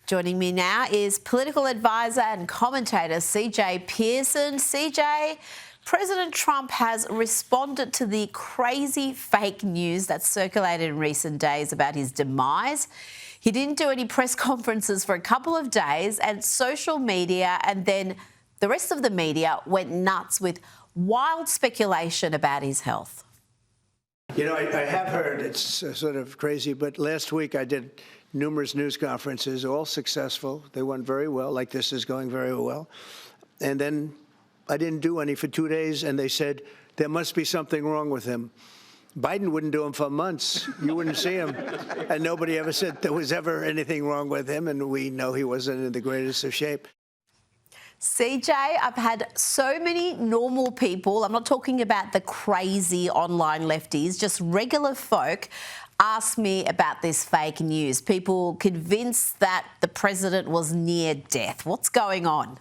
Joining me now is political advisor and commentator CJ Pearson. CJ, President Trump has responded to the crazy fake news that circulated in recent days about his demise. He didn't do any press conferences for a couple of days, and social media and then the rest of the media went nuts with wild speculation about his health. You know, I have heard it's sort of crazy, but last week I did numerous news conferences, all successful. They went very well, like this is going very well. And then I didn't do any for 2 days, and they said there must be something wrong with him. Biden wouldn't do them for months. You wouldn't see him. And nobody ever said there was ever anything wrong with him, and we know he wasn't in the greatest of shape. CJ, I've had so many normal people, I'm not talking about the crazy online lefties, just regular folk, ask me about this fake news. People convinced that the president was near death. What's going on?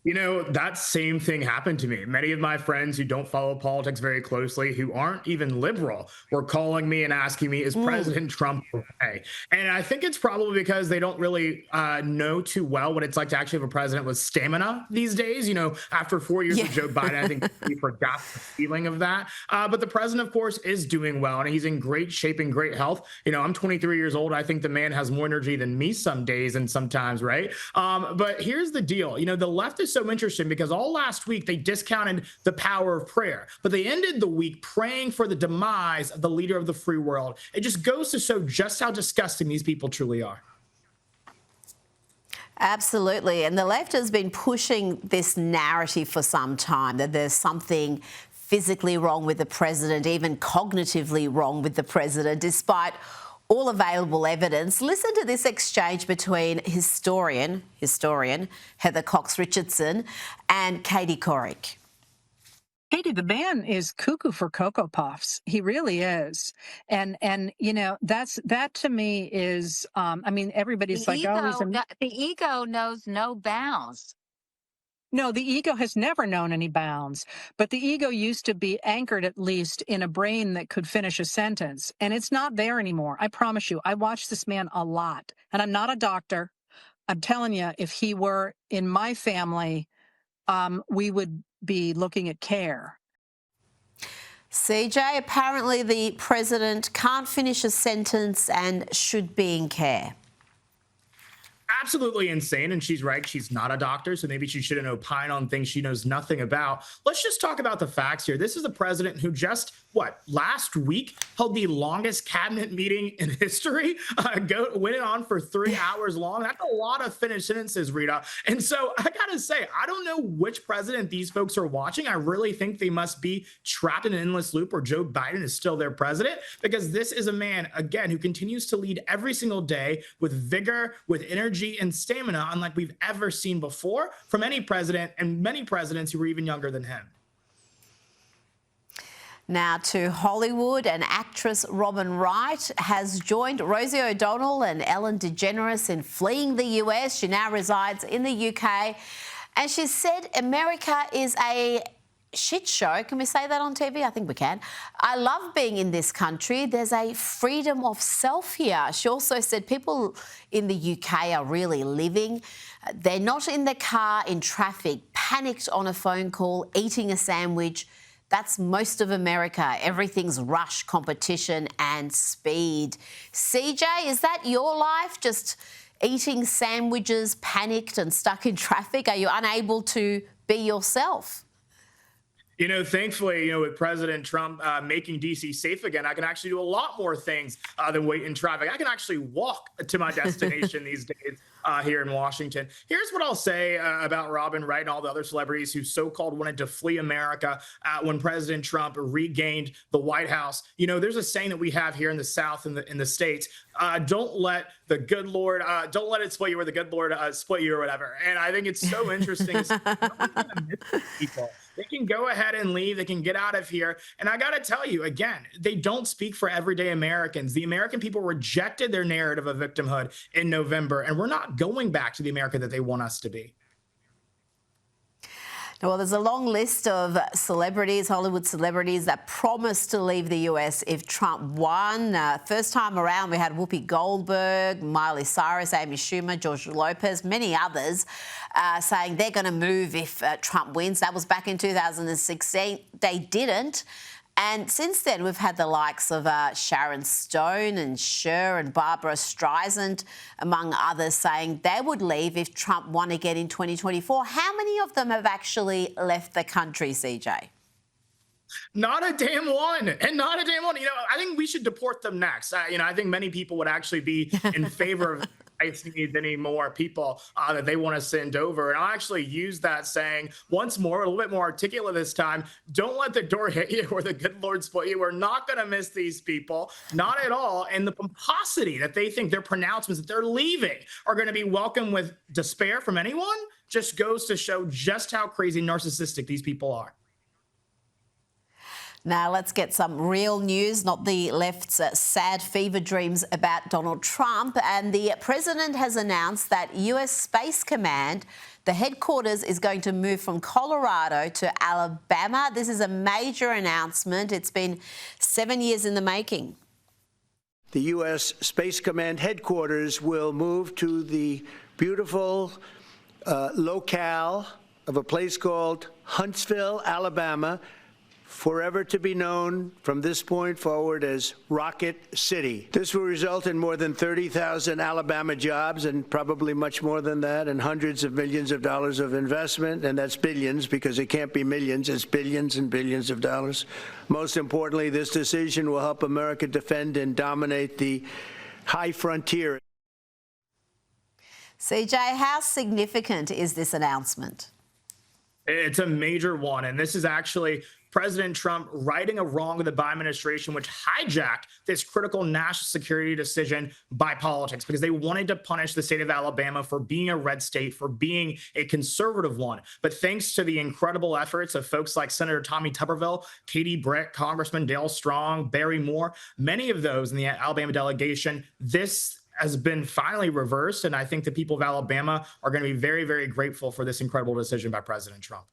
You know, that same thing happened to me. Many of my friends who don't follow politics very closely, who aren't even liberal, were calling me and asking me, is President Trump okay? And I think it's probably because they don't really know too well what it's like to actually have a president with stamina these days. You know, after 4 years of Joe Biden, I think we forgot the feeling of that. But the president, of course, is doing well, and he's in great shape and great health. You know, I'm 23 years old. I think the man has more energy than me some days and sometimes, right? But here's the deal. You know, the left is so interesting because all last week they discounted the power of prayer, but they ended the week praying for the demise of the leader of the free world. It just goes to show just how disgusting these people truly are. Absolutely. And the left has been pushing this narrative for some time that there's something physically wrong with the president, even cognitively wrong with the president, despite all available evidence. Listen to this exchange between historian Heather Cox Richardson and Katie Couric. Katie, the man is cuckoo for Cocoa Puffs. He really is. And you know, that to me is, I mean, everybody's like, oh, the ego knows no bounds. No, the ego has never known any bounds, but the ego used to be anchored at least in a brain that could finish a sentence, and it's not there anymore. I promise you, I watch this man a lot, and I'm not a doctor. I'm telling you, if he were in my family, we would be looking at care. CJ, apparently the president can't finish a sentence and should be in care. Absolutely insane, and she's right. She's not a doctor, so maybe she shouldn't opine on things she knows nothing about. Let's just talk about the facts here. This is a president who just, last week held the longest cabinet meeting in history, went on for 3 hours long. That's a lot of finished sentences, Rita. And so I gotta say, I don't know which president these folks are watching. I really think they must be trapped in an endless loop where Joe Biden is still their president, because this is a man, again, who continues to lead every single day with vigor, with energy, and stamina unlike we've ever seen before from any president, and many presidents who were even younger than him. Now to Hollywood, and actress Robin Wright has joined Rosie O'Donnell and Ellen DeGeneres in fleeing the US. She now resides in the UK, and she said America is a shit show. Can we say that on TV? I think we can. I love being in this country. There's a freedom of self here. She also said people in the UK are really living. They're not in the car, in traffic, panicked on a phone call, eating a sandwich. That's most of America. Everything's rush, competition and speed. CJ, is that your life? Just eating sandwiches, panicked and stuck in traffic? Are you unable to be yourself? You know, thankfully, you know, with President Trump making D.C. safe again, I can actually do a lot more things than wait in traffic. I can actually walk to my destination these days here in Washington. Here's what I'll say about Robin Wright and all the other celebrities who so-called wanted to flee America when President Trump regained the White House. You know, there's a saying that we have here in the South, in the States, don't let the good Lord, don't let it split you, or the good Lord split you, or whatever. And I think it's so interesting. People. They can go ahead and leave. They can get out of here. And I got to tell you, again, they don't speak for everyday Americans. The American people rejected their narrative of victimhood in November, and we're not going back to the America that they want us to be. Well, there's a long list of celebrities, Hollywood celebrities, that promised to leave the US if Trump won. First time around, we had Whoopi Goldberg, Miley Cyrus, Amy Schumer, George Lopez, many others saying they're going to move if Trump wins. That was back in 2016. They didn't. And since then, we've had the likes of Sharon Stone and Cher and Barbara Streisand, among others, saying they would leave if Trump won again in 2024. How many of them have actually left the country, CJ? Not a damn one, and not a damn one. I think we should deport them next. I think many people would actually be in favor of any more people that they want to send over. And I'll actually use that saying once more, a little bit more articulate this time. Don't let the door hit you or the good Lord spoil you. We're not going to miss these people, not at all. And the pomposity that they think their pronouncements that they're leaving are going to be welcomed with despair from anyone just goes to show just how crazy narcissistic these people are. Now let's get some real news, not the left's sad fever dreams about Donald Trump. And the president has announced that US Space Command, the headquarters, is going to move from Colorado to Alabama. This is a major announcement. It's been 7 years in the making. The U.S. Space Command headquarters will move to the beautiful locale of a place called Huntsville, Alabama, forever to be known from this point forward as Rocket City. This will result in more than 30,000 Alabama jobs and probably much more than that, and hundreds of millions of dollars of investment, and that's billions because it can't be millions, it's billions and billions of dollars. Most importantly, this decision will help America defend and dominate the high frontier. CJ, how significant is this announcement? It's a major one, and this is actually President Trump righting a wrong of the Biden administration, which hijacked this critical national security decision by politics because they wanted to punish the state of Alabama for being a red state, for being a conservative one. But thanks to the incredible efforts of folks like Senator Tommy Tuberville, Katie Britt, Congressman Dale Strong, Barry Moore, many of those in the Alabama delegation, this has been finally reversed. And I think the people of Alabama are going to be very, very grateful for this incredible decision by President Trump.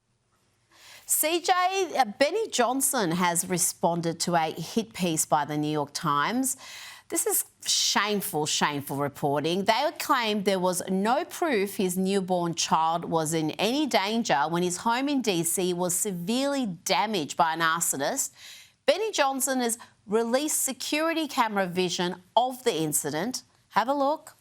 CJ, Benny Johnson has responded to a hit piece by the New York Times. This is shameful, shameful reporting. They claimed there was no proof his newborn child was in any danger when his home in DC was severely damaged by an arsonist. Benny Johnson has released security camera vision of the incident. Have a look.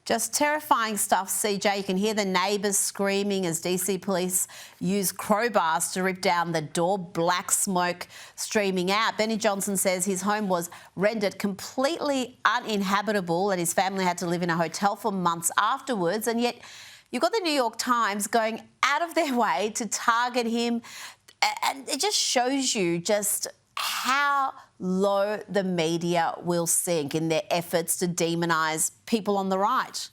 Just terrifying stuff, CJ. You can hear the neighbours screaming as DC police use crowbars to rip down the door, black smoke streaming out. Benny Johnson says his home was rendered completely uninhabitable and his family had to live in a hotel for months afterwards. And yet you've got the New York Times going out of their way to target him. And it just shows you just how low the media will sink in their efforts to demonise people on the right.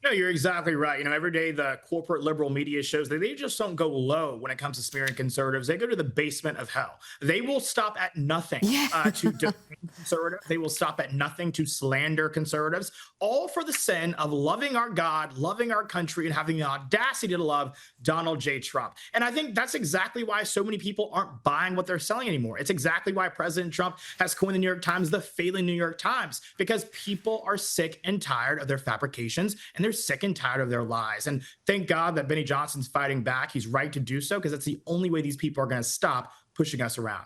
No, you're exactly right. Every day the corporate liberal media shows that they just don't go low when it comes to smearing conservatives. They go to the basement of hell. They will stop at nothing to defend conservatives. They will stop at nothing to slander conservatives, all for the sin of loving our God, loving our country, and having the audacity to love Donald J. Trump. And I think that's exactly why so many people aren't buying what they're selling anymore. It's exactly why President Trump has coined the New York Times the failing New York Times, because people are sick and tired of their fabrications and they're sick and tired of their lies. And thank God that Benny Johnson's fighting back. He's right to do so because that's the only way these people are going to stop pushing us around.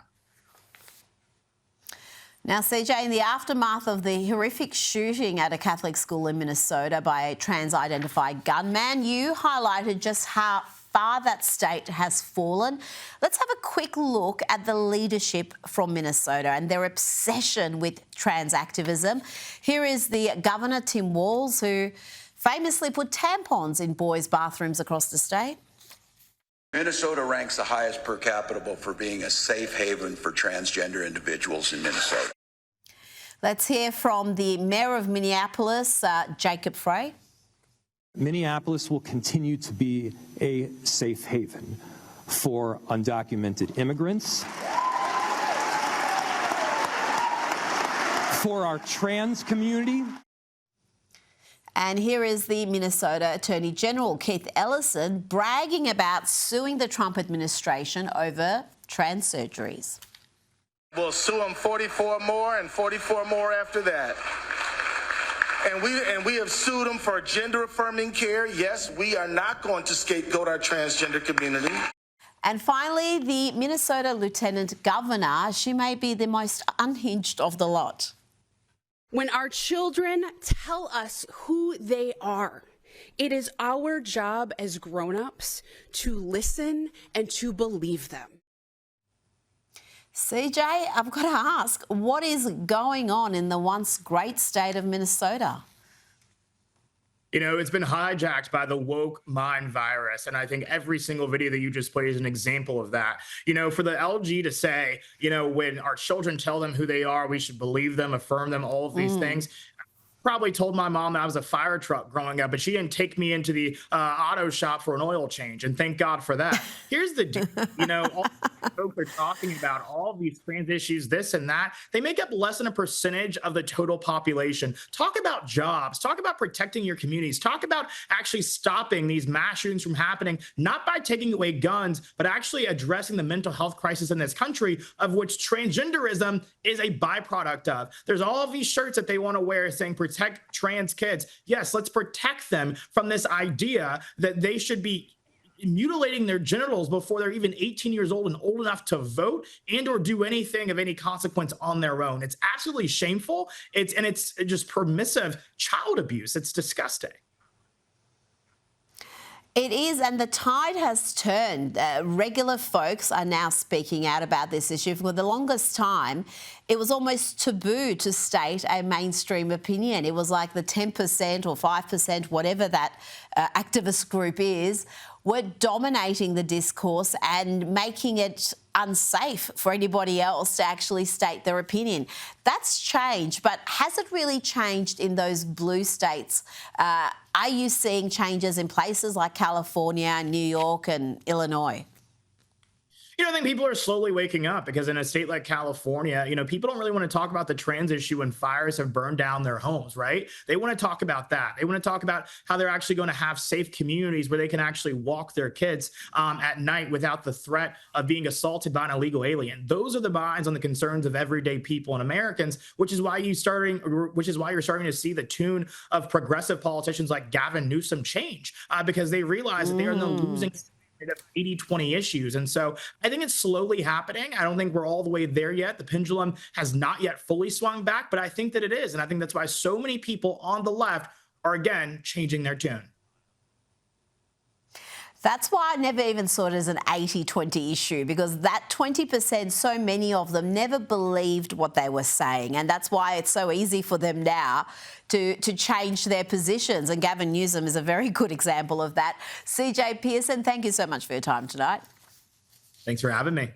Now, CJ, in the aftermath of the horrific shooting at a Catholic school in Minnesota by a trans-identified gunman, you highlighted just how far that state has fallen. Let's have a quick look at the leadership from Minnesota and their obsession with trans activism. Here is the Governor, Tim Walz, who famously put tampons in boys' bathrooms across the state. Minnesota ranks the highest per capita for being a safe haven for transgender individuals in Minnesota. Let's hear from the Mayor of Minneapolis, Jacob Frey. Minneapolis will continue to be a safe haven for undocumented immigrants, for our trans community. And here is the Minnesota Attorney General, Keith Ellison, bragging about suing the Trump administration over trans surgeries. We'll sue them 44 more and 44 more after that. And we have sued them for gender-affirming care. Yes, we are not going to scapegoat our transgender community. And finally, the Minnesota Lieutenant Governor, she may be the most unhinged of the lot. When our children tell us who they are, it is our job as grown-ups to listen and to believe them. CJ, I've got to ask, what is going on in the once great state of Minnesota? You know, it's been hijacked by the woke mind virus. And I think every single video that you just played is an example of that. You know, for the LG to say, you know, when our children tell them who they are, we should believe them, affirm them, all of these things. Probably told my mom that I was a fire truck growing up, but she didn't take me into the auto shop for an oil change. And thank God for that. Here's the deal, you know, all the folks are talking about all these trans issues, this and that. They make up less than a percentage of the total population. Talk about jobs, talk about protecting your communities, talk about actually stopping these mass shootings from happening, not by taking away guns, but actually addressing the mental health crisis in this country, of which transgenderism is a byproduct of. There's all of these shirts that they want to wear saying protect trans kids. Yes, let's protect them from this idea that they should be mutilating their genitals before they're even 18 years old and old enough to vote and or do anything of any consequence on their own. It's absolutely shameful. It's just permissive child abuse. It's disgusting. It is, and the tide has turned. Regular folks are now speaking out about this issue. For the longest time, it was almost taboo to state a mainstream opinion. It was like the 10% or 5%, whatever that activist group is, were dominating the discourse and making it unsafe for anybody else to actually state their opinion. That's changed, but has it really changed in those blue states? Are you seeing changes in places like California, New York and Illinois? You know, I think people are slowly waking up because in a state like California, you know, people don't really want to talk about the trans issue when fires have burned down their homes, right? They want to talk about that. They want to talk about how they're actually going to have safe communities where they can actually walk their kids at night without the threat of being assaulted by an illegal alien. Those are the minds on the concerns of everyday people and Americans, which is why you're starting to see the tune of progressive politicians like Gavin Newsom change because they realize that they're in the losing of 80-20 issues. And so I think it's slowly happening. I don't think we're all the way there yet. The pendulum has not yet fully swung back, but I think that it is. And I think that's why so many people on the left are, again, changing their tune. That's why I never even saw it as an 80-20 issue, because that 20%, so many of them never believed what they were saying. And that's why it's so easy for them now to change their positions. And Gavin Newsom is a very good example of that. CJ Pearson, thank you so much for your time tonight. Thanks for having me.